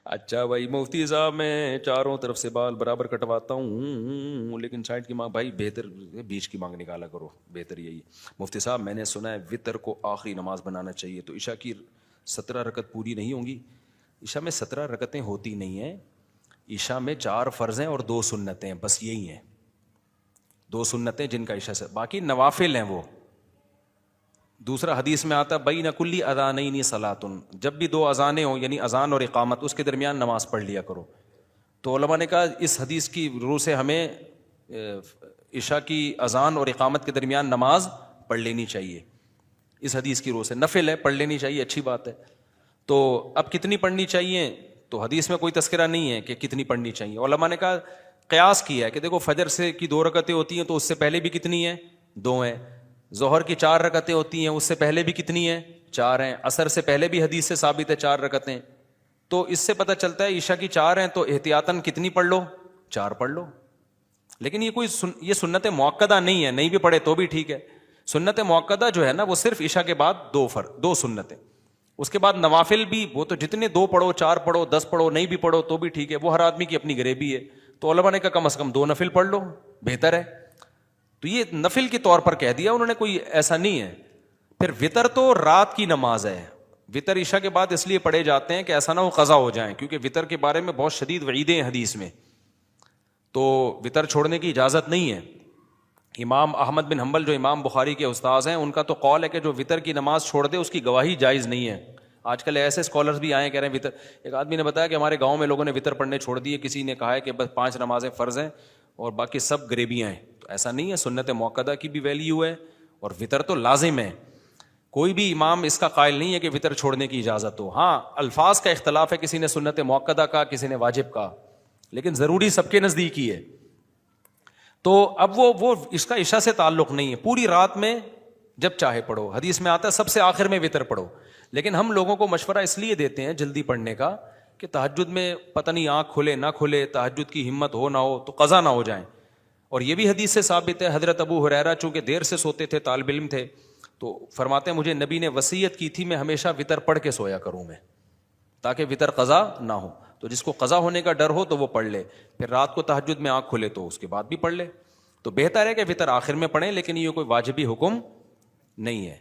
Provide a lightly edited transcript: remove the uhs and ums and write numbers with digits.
اچھا بھائی مفتی صاحب میں چاروں طرف سے بال برابر کٹواتا ہوں لیکن سائڈ کی مانگ بھائی بہتر بیچ کی مانگ نکالا کرو، بہتر یہی ہے۔ مفتی صاحب میں نے سنا ہے وطر کو آخری نماز بنانا چاہیے، تو عشاء کی 17 رکعت پوری نہیں ہوں گی؟ عشاء میں 17 رکعتیں ہوتی نہیں ہیں، عشاء میں 4 فرض ہیں اور 2 سنتیں ہیں، بس یہی ہیں 2 سنتیں جن کا عشاء سے، باقی نوافل ہیں وہ۔ دوسرا حدیث میں آتا بین کلی اذانین صلاتن، جب بھی 2 اذانیں ہوں یعنی اذان اور اقامت، اس کے درمیان نماز پڑھ لیا کرو۔ تو علماء نے کہا اس حدیث کی روح سے ہمیں عشاء کی اذان اور اقامت کے درمیان نماز پڑھ لینی چاہیے، اس حدیث کی روح سے نفل ہے، پڑھ لینی چاہیے، اچھی بات ہے۔ تو اب کتنی پڑھنی چاہیے؟ تو حدیث میں کوئی تذکرہ نہیں ہے کہ کتنی پڑھنی چاہیے۔ علماء نے کہا قیاس کیا ہے کہ دیکھو فجر سے کی 2 رکعتیں ہوتی ہیں تو اس سے پہلے بھی کتنی ہیں؟ 2 ہیں۔ ظہر کی 4 رکعتیں ہوتی ہیں اس سے پہلے بھی کتنی ہیں؟ 4 ہیں۔ عصر سے پہلے بھی حدیث سے ثابت ہے 4 رکعتیں۔ تو اس سے پتہ چلتا ہے عشاء کی 4 ہیں تو احتیاطاً کتنی پڑھ لو؟ 4 پڑھ لو۔ لیکن یہ سنت مؤکدہ نہیں ہے، نہیں بھی پڑھے تو بھی ٹھیک ہے۔ سنت مؤکدہ جو ہے نا وہ صرف عشاء کے بعد 2 سنتیں، اس کے بعد نوافل بھی وہ تو جتنے 2 پڑھو 4 پڑھو 10 پڑھو نہیں بھی پڑھو تو بھی ٹھیک ہے، وہ ہر آدمی کی اپنی غریبی ہے۔ تو علماء نے کہا کم از کم 2 نفل پڑھ لو، بہتر ہے۔ تو یہ نفل کے طور پر کہہ دیا انہوں نے، کوئی ایسا نہیں ہے۔ پھر وطر تو رات کی نماز ہے، وطر عشاء کے بعد اس لیے پڑھے جاتے ہیں کہ ایسا نہ ہو قضا ہو جائیں، کیونکہ وطر کے بارے میں بہت شدید وعیدیں ہیں حدیث میں، تو وطر چھوڑنے کی اجازت نہیں ہے۔ امام احمد بن حنبل جو امام بخاری کے استاذ ہیں، ان کا تو قول ہے کہ جو وطر کی نماز چھوڑ دے اس کی گواہی جائز نہیں ہے۔ آج کل ایسے اسکالرز بھی آئے کہہ رہے ہیں وطر، ایک آدمی نے بتایا کہ ہمارے گاؤں میں لوگوں نے وطر پڑھنے چھوڑ دیے، کسی نے کہا ہے کہ بس 5 نمازیں فرض ہیں اور باقی سب غریبیاں ہیں۔ تو ایسا نہیں ہے، سنت مؤکدہ کی بھی ویلیو ہے اور وطر تو لازم ہے۔ کوئی بھی امام اس کا قائل نہیں ہے کہ وطر چھوڑنے کی اجازت ہو۔ ہاں الفاظ کا اختلاف ہے، کسی نے سنت مؤکدہ کا، کسی نے واجب کا، لیکن ضروری سب کے نزدیک ہی ہے۔ تو اب وہ اس کا عشاء سے تعلق نہیں ہے، پوری رات میں جب چاہے پڑھو۔ حدیث میں آتا ہے سب سے آخر میں وطر پڑھو، لیکن ہم لوگوں کو مشورہ اس لیے دیتے ہیں جلدی پڑھنے کا کہ تہجد میں پتہ نہیں آنکھ کھلے نہ کھلے، تہجد کی ہمت ہو نہ ہو تو قضا نہ ہو جائیں۔ اور یہ بھی حدیث سے ثابت ہے، حضرت ابو ہریرہ چونکہ دیر سے سوتے تھے، طالب علم تھے، تو فرماتے ہیں مجھے نبی نے وصیت کی تھی میں ہمیشہ وطر پڑھ کے سویا کروں میں، تاکہ وطر قضا نہ ہو۔ تو جس کو قضا ہونے کا ڈر ہو تو وہ پڑھ لے، پھر رات کو تہجد میں آنکھ کھلے تو اس کے بعد بھی پڑھ لے۔ تو بہتر ہے کہ وطر آخر میں پڑھیں، لیکن یہ کوئی واجبی حکم نہیں ہے۔